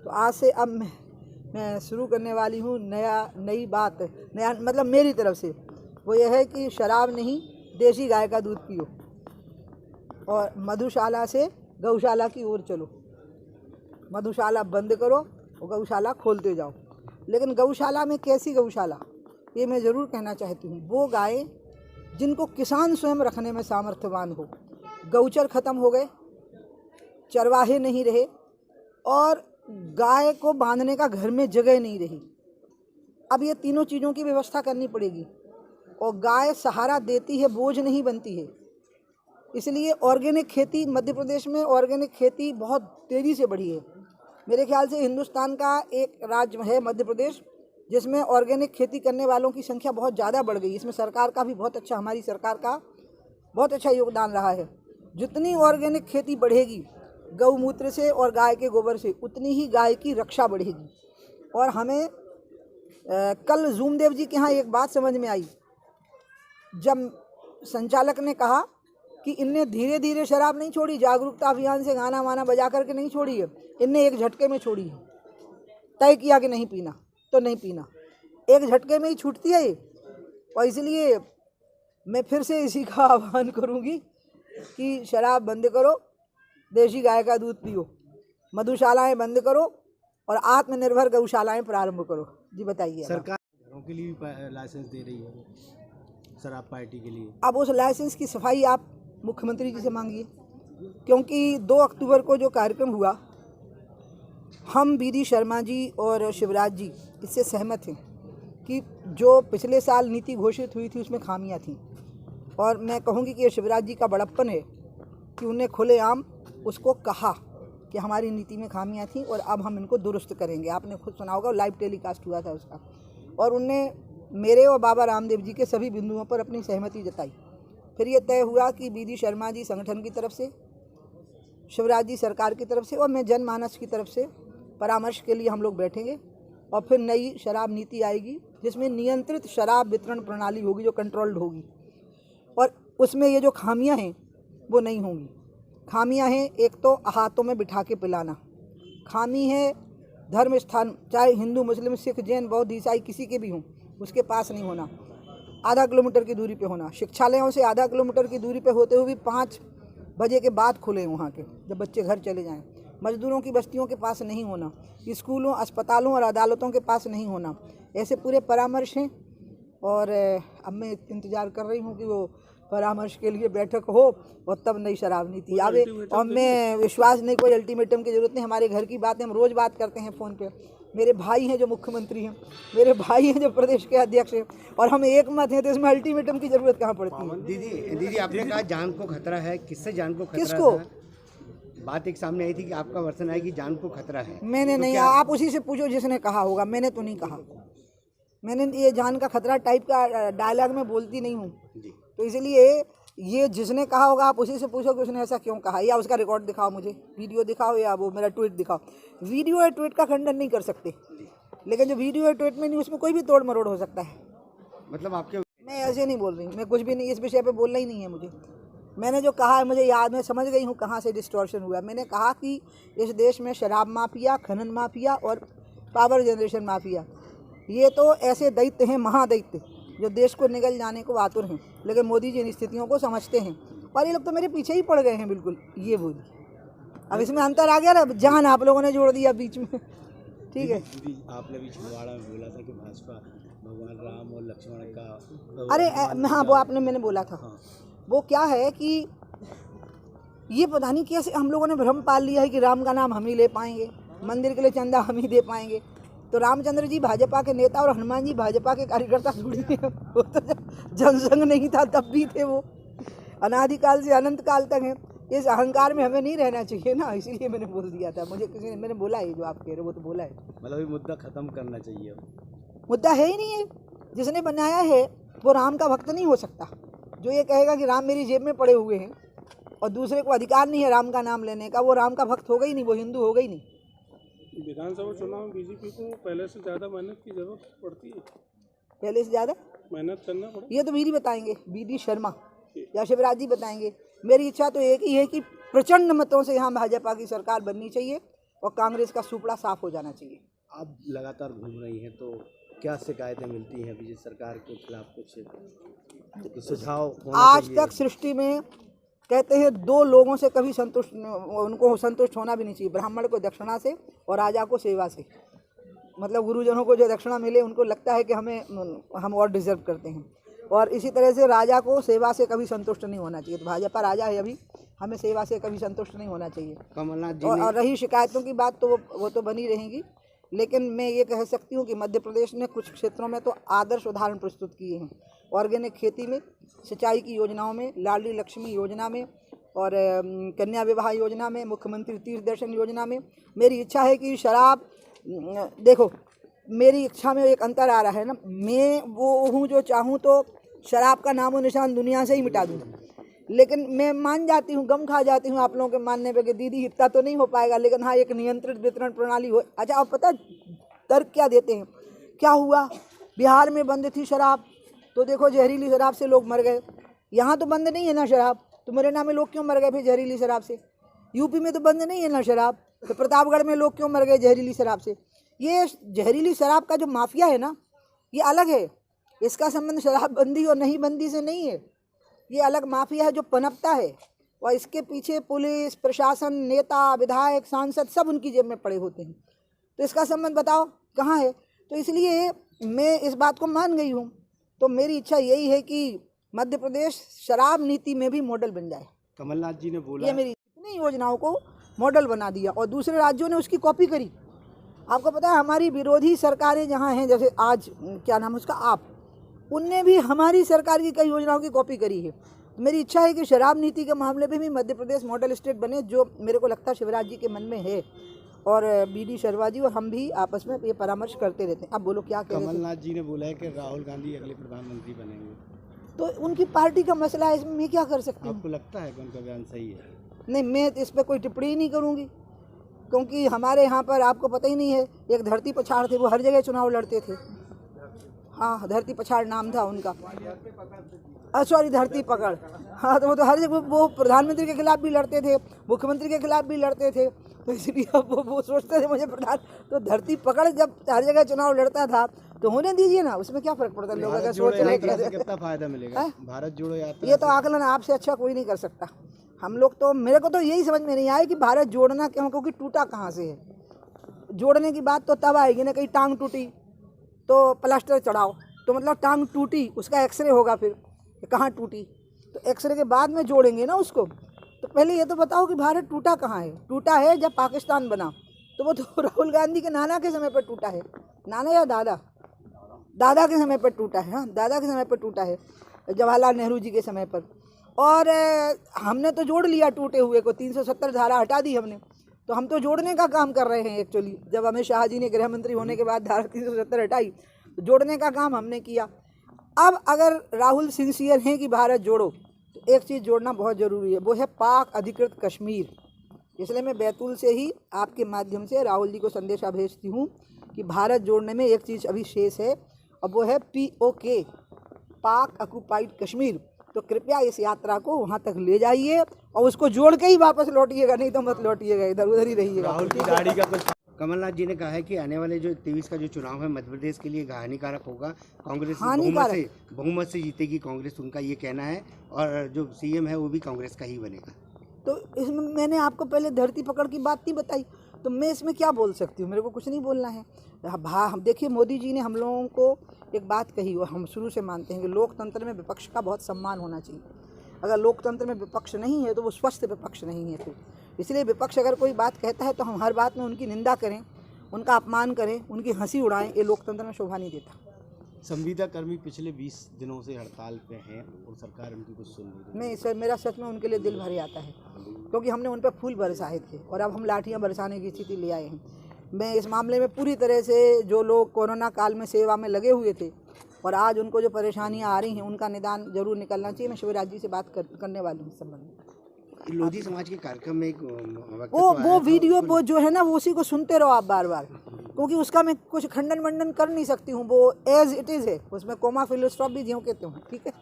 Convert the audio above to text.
तो आज से अब मैं शुरू करने वाली हूँ नई बात, नया मतलब मेरी तरफ से, वो यह है कि शराब नहीं, देसी गाय का दूध पियो और मधुशाला से गौशाला की ओर चलो। मधुशाला बंद करो और गौशाला खोलते जाओ। लेकिन गौशाला में कैसी गौशाला, ये मैं ज़रूर कहना चाहती हूँ। वो गाय जिनको किसान स्वयं रखने में सामर्थ्यवान हो। गौचर ख़त्म हो गए, चरवाहे नहीं रहे और गाय को बांधने का घर में जगह नहीं रही। अब ये तीनों चीज़ों की व्यवस्था करनी पड़ेगी और गाय सहारा देती है, बोझ नहीं बनती है। इसलिए ऑर्गेनिक खेती, मध्य प्रदेश में ऑर्गेनिक खेती बहुत तेज़ी से बढ़ी है। मेरे ख्याल से हिंदुस्तान का एक राज्य है मध्य प्रदेश जिसमें ऑर्गेनिक खेती करने वालों की संख्या बहुत ज़्यादा बढ़ गई। इसमें सरकार का भी बहुत अच्छा, हमारी सरकार का बहुत अच्छा योगदान रहा है। जितनी ऑर्गेनिक खेती बढ़ेगी गौमूत्र से और गाय के गोबर से, उतनी ही गाय की रक्षा बढ़ेगी। और हमें कल जूमदेव जी के यहाँ एक बात समझ में आई, जब संचालक ने कहा कि इनने धीरे धीरे शराब नहीं छोड़ी, जागरूकता अभियान से गाना वाना बजा करके नहीं छोड़ी है, इनने एक झटके में छोड़ी है। तय किया कि नहीं पीना तो नहीं पीना, एक झटके में ही छूटती है ये। और इसलिए मैं फिर से इसी का आह्वान करूँगी कि शराब बंद करो, देसी गाय का दूध पियो, मधुशालाएं बंद करो और आत्मनिर्भर गौशालाएं प्रारंभ करो। जी बताइए। सरकार घरों के लिए भी लाइसेंस दे रही है शराब पार्टी के लिए। अब उस लाइसेंस की सफाई आप मुख्यमंत्री जी से मांगिए, क्योंकि 2 अक्टूबर को जो कार्यक्रम हुआ, हम बीडी शर्मा जी और शिवराज जी इससे सहमत हैं कि जो पिछले साल नीति घोषित हुई थी उसमें खामियां थीं। और मैं कहूँगी कि ये शिवराज जी का बड़प्पन है कि उन्हें खुलेआम उसको कहा कि हमारी नीति में खामियां थीं और अब हम इनको दुरुस्त करेंगे। आपने खुद सुना होगा, लाइव टेलीकास्ट हुआ था उसका। और उनने मेरे और बाबा रामदेव जी के सभी बिंदुओं पर अपनी सहमति जताई। फिर ये तय हुआ कि बीडी शर्मा जी संगठन की तरफ से, शिवराज जी सरकार की तरफ से और मैं जनमानस की तरफ से परामर्श के लिए हम लोग बैठेंगे और फिर नई शराब नीति आएगी जिसमें नियंत्रित शराब वितरण प्रणाली होगी जो कंट्रोल्ड होगी। और उसमें ये जो खामियां हैं वो नहीं होंगी। खामियां हैं, एक तो हाथों में बिठा के पिलाना, खामी है धर्म स्थान, चाहे हिंदू मुस्लिम सिख जैन बौद्ध ईसाई किसी के भी हों, उसके पास नहीं होना, आधा किलोमीटर की दूरी पे होना। शिक्षालयों से आधा किलोमीटर की दूरी पे होते हुए भी 5 बजे के बाद खुले वहाँ के, जब बच्चे घर चले जाएं। मजदूरों की बस्तियों के पास नहीं होना, स्कूलों, अस्पतालों और अदालतों के पास नहीं होना। ऐसे पूरे परामर्श हैं और अब मैं इंतज़ार कर रही हूँ कि वो परामर्श के लिए बैठक हो और तब नई शराब नीति आवे। और मैं विश्वास नहीं, कोई अल्टीमेटम की ज़रूरत नहीं। हमारे घर की बातें हम रोज़ बात करते हैं फ़ोन पे। मेरे भाई हैं जो मुख्यमंत्री हैं, मेरे भाई हैं जो प्रदेश के अध्यक्ष हैं और हम एक मत हैं, तो इसमें अल्टीमेटम की ज़रूरत कहाँ पड़ती है। दीदी आपने कहा जान को खतरा है, किससे जान को खतरा? किसको? बात एक सामने आई थी कि आपका वर्षन है कि जान को खतरा है। मैंने नहीं, आप उसी से पूछो जिसने कहा होगा, मैंने तो नहीं कहा। मैंने ये जान का खतरा टाइप का डायलॉग में बोलती नहीं हूँ, तो इसलिए ये जिसने कहा होगा आप उसी से पूछो कि उसने ऐसा क्यों कहा, या उसका रिकॉर्ड दिखाओ, मुझे वीडियो दिखाओ या वो मेरा ट्वीट दिखाओ। वीडियो या ट्वीट का खंडन नहीं कर सकते, लेकिन जो वीडियो या ट्वीट में नहीं, उसमें कोई भी तोड़ मरोड़ हो सकता है। मतलब आपके, मैं ऐसे नहीं बोल रही, मैं कुछ भी नहीं, इस विषय पे बोलना ही नहीं है मुझे। मैंने जो कहा है मुझे याद, मैं समझ गई हूँ कहाँ से डिस्टॉर्शन हुआ। मैंने कहा कि इस देश में शराब माफिया, खनन माफिया और पावर जनरेशन माफिया, ये तो ऐसे दैत्य हैं, महादैत्य, जो देश को निगल जाने को आतुर हैं। लेकिन मोदी जी इन स्थितियों को समझते हैं और ये लोग तो मेरे पीछे ही पड़ गए हैं बिल्कुल। ये बोली, अब इसमें अंतर आ गया ना, जान आप लोगों ने जोड़ दिया बीच में। ठीक है, आपने भी छिंदवाड़ा में बोला था कि भाजपा भगवान राम और लक्ष्मण का, अरे हाँ वो आपने, मैंने बोला था। वो क्या है कि ये पता नहीं कैसे हम लोगों ने भ्रम पाल लिया है कि राम का नाम हम ही ले पाएंगे, मंदिर के लिए चंदा हम ही दे पाएंगे। तो रामचंद्र जी भाजपा के नेता और हनुमान जी भाजपा के कार्यकर्ता थोड़ी हैं। वो तो जनसंघ नहीं था तब भी थे, वो अनादिकाल से अनंत काल तक हैं। इस अहंकार में हमें नहीं रहना चाहिए ना, इसीलिए मैंने बोल दिया था। मुझे किसी ने, मैंने बोला है जो आप कह रहे हो वो तो बोला है। मतलब ये मुद्दा खत्म करना चाहिए। मुद्दा है ही नहीं है, जिसने बनाया है वो राम का भक्त नहीं हो सकता। जो ये कहेगा कि राम मेरी जेब में पड़े हुए हैं और दूसरे को अधिकार नहीं है राम का नाम लेने का, वो राम का भक्त हो गई नहीं, वो हिंदू हो गई नहीं। विधानसभा चुनाव में बीजेपी को पहले से ज़्यादा मेहनत की जरूरत पड़ती है, पहले से ज़्यादा मेहनत करना पड़ता ये तो बीडी बताएंगे, बीडी शर्मा या शिवराज जी बताएंगे। मेरी इच्छा तो एक ही है कि प्रचंड मतों से यहाँ भाजपा की सरकार बननी चाहिए और कांग्रेस का सुपड़ा साफ हो जाना चाहिए। आप लगातार घूम रही हैं तो क्या शिकायतें मिलती हैं बीजेपी सरकार के खिलाफ? कुछ सुझाव होना आज चाहिए। तक सृष्टि में कहते हैं दो लोगों से कभी उनको संतुष्ट होना भी नहीं चाहिए, ब्राह्मण को दक्षिणा से और राजा को सेवा से। मतलब गुरुजनों को जो दक्षिणा मिले उनको लगता है कि हम और डिजर्व करते हैं, और इसी तरह से राजा को सेवा से कभी संतुष्ट नहीं होना चाहिए। तो भाजपा राजा है अभी, हमें सेवा से कभी संतुष्ट नहीं होना चाहिए। कमलनाथ जी और रही शिकायतों की बात तो वो तो बनी रहेंगी, लेकिन मैं ये कह सकती हूँ कि मध्य प्रदेश ने कुछ क्षेत्रों में तो आदर्श उदाहरण प्रस्तुत किए हैं। ऑर्गेनिक खेती में, सिंचाई की योजनाओं में, लाडली लक्ष्मी योजना में और कन्या विवाह योजना में, मुख्यमंत्री तीर्थ दर्शन योजना में। मेरी इच्छा है कि शराब, देखो मेरी इच्छा में एक अंतर आ रहा है ना, मैं वो हूँ जो चाहूँ तो शराब का नामो निशान दुनिया से ही मिटा दूँ, लेकिन मैं मान जाती हूँ, गम खा जाती हूँ आप लोगों के मानने पे कि दीदी इतना तो नहीं हो पाएगा, लेकिन हाँ एक नियंत्रित वितरण प्रणाली हो। अच्छा, आप पता तर्क क्या देते हैं? क्या हुआ, बिहार में बंद थी शराब तो देखो जहरीली शराब से लोग मर गए। यहाँ तो बंद नहीं है ना शराब, तो मुरैना में लोग क्यों मर गए फिर जहरीली शराब से? यूपी में तो बंद नहीं है ना शराब, तो प्रतापगढ़ में लोग क्यों मर गए जहरीली शराब से? ये जहरीली शराब का जो माफिया है ना, ये अलग है। इसका संबंध शराबबंदी और नहीं बंदी से नहीं है। ये अलग माफिया है जो पनपता है, और इसके पीछे पुलिस प्रशासन, नेता, विधायक, सांसद सब उनकी जेब में पड़े होते हैं। तो इसका संबंध बताओ कहाँ है? तो इसलिए मैं इस बात को मान गई हूँ। तो मेरी इच्छा यही है कि मध्य प्रदेश शराब नीति में भी मॉडल बन जाए। कमलनाथ जी ने बोला, ये मेरी इतनी योजनाओं को मॉडल बना दिया और दूसरे राज्यों ने उसकी कॉपी करी। आपको पता है हमारी विरोधी सरकारें जहाँ हैं, जैसे आज क्या नाम है उसका, आप, उनने भी हमारी सरकार की कई योजनाओं की कॉपी करी है। मेरी इच्छा है कि शराब नीति के मामले में भी मध्य प्रदेश मॉडल स्टेट बने, जो मेरे को लगता है शिवराज जी के मन में है, और BD शर्मा जी और हम भी आपस में ये परामर्श करते रहते हैं। अब बोलो क्या कह रहे थे? कमलनाथ जी ने बोला है कि राहुल गांधी अगले प्रधानमंत्री बनेंगे, तो उनकी पार्टी का मसला है, इसमें मैं क्या कर सकती हूँ? आपको लगता है कि उनका बयान सही है? नहीं, मैं इस पर कोई टिप्पणी नहीं करूँगी, क्योंकि हमारे यहाँ पर आपको पता ही नहीं है, एक धरती पछाड़ थे, वो हर जगह चुनाव लड़ते थे। हाँ, धरती पछाड़ नाम था उनका, सॉरी धरती पकड़। हाँ, तो वो तो हर जगह, वो प्रधानमंत्री के खिलाफ भी लड़ते थे, मुख्यमंत्री के खिलाफ भी लड़ते थे, तो इसलिए वो सोचते थे मुझे प्रधान, तो धरती पकड़ जब हर जगह चुनाव लड़ता था तो होने दीजिए ना, उसमें क्या फर्क पड़ता है? लोग अगर सोच रहे हैं कितना फायदा मिलेगा भारत जोड़ो यात्रा, ये तो आकलन आपसे अच्छा कोई नहीं कर सकता। हम लोग तो, मेरे को तो यही समझ में नहीं आया कि भारत जोड़ना क्यों, क्योंकि टूटा कहाँ से है? जोड़ने की बात तो तब आएगी ना, कहीं टांग टूटी तो प्लास्टर चढ़ाओ, तो मतलब टांग टूटी उसका एक्सरे होगा, फिर कहाँ टूटी, तो एक्सरे के बाद में जोड़ेंगे ना उसको। तो पहले ये तो बताओ कि भारत टूटा कहाँ है? टूटा है जब पाकिस्तान बना, तो वो तो राहुल गांधी के नाना के समय पर टूटा है, नाना या दादा, दादा के समय पर टूटा है। हाँ, दादा के समय पर टूटा है, जवाहरलाल नेहरू जी के समय पर। और हमने तो जोड़ लिया टूटे हुए को, 370 धारा हटा दी हमने, तो हम तो जोड़ने का काम कर रहे हैं एक्चुअली। जब अमित शाह जी ने गृह मंत्री होने के बाद धारा 370 हटाई, तो जोड़ने का काम हमने किया। अब अगर राहुल सिंसियर हैं कि भारत जोड़ो, तो एक चीज़ जोड़ना बहुत ज़रूरी है, वो है पाक अधिकृत कश्मीर। इसलिए मैं बैतूल से ही आपके माध्यम से राहुल जी को संदेशा भेजती हूँ कि भारत जोड़ने में एक चीज़ अभी शेष है, और वो है POK, पाक ऑक्युपाइड कश्मीर। तो कृपया इस यात्रा को वहाँ तक ले जाइए और उसको जोड़ के ही वापस लौटिएगा, नहीं तो मत लौटिएगा, इधर उधर ही रहिएगा। राहुल की दाढ़ी का कुछ। कमलनाथ जी ने कहा है कि आने वाले जो 23 का जो चुनाव है मध्य प्रदेश के लिए हानिकारक होगा, कांग्रेस बहुमत से जीतेगी कांग्रेस, उनका ये कहना है, और जो CM है वो भी कांग्रेस का ही बनेगा। तो इसमें मैंने आपको पहले धरती पकड़ की बात नहीं बताई, तो मैं इसमें क्या बोल सकती हूँ? मेरे को कुछ नहीं बोलना है। हम देखिए, मोदी जी ने हम लोगों को एक बात कही, और हम शुरू से मानते हैं कि लोकतंत्र में विपक्ष का बहुत सम्मान होना चाहिए। अगर लोकतंत्र में विपक्ष नहीं है तो वो स्वस्थ विपक्ष नहीं है। तो इसलिए विपक्ष अगर कोई बात कहता है तो हम हर बात में उनकी निंदा करें, उनका अपमान करें, उनकी हंसी उड़ाएं, ये लोकतंत्र में शोभा नहीं देता। संविदा कर्मी पिछले 20 दिनों से हड़ताल पे हैं और सरकार उनकी कुछ सुन नहीं रही। नहीं सर, मेरा सच में उनके लिए दिल भर आता है, क्योंकि हमने उन पर फूल बरसाए थे और अब हम लाठियाँ बरसाने की स्थिति ले आए हैं। मैं इस मामले में पूरी तरह से, जो लोग कोरोना काल में सेवा में लगे हुए थे और आज उनको जो परेशानियां आ रही हैं, उनका निदान जरूर निकलना चाहिए। मैं शिवराज जी से बात करने वाली हूँ इस संबंध में। लोधी समाज के कार्यक्रम में एक वो वीडियो वो जो है ना, वो उसी को सुनते रहो आप बार बार, क्योंकि उसका मैं कुछ खंडन मंडन कर नहीं सकती हूँ। वो एज इट इज़ है, उसमें कोमा फिल स्टॉप भी ज्यों कहते हूँ, ठीक है।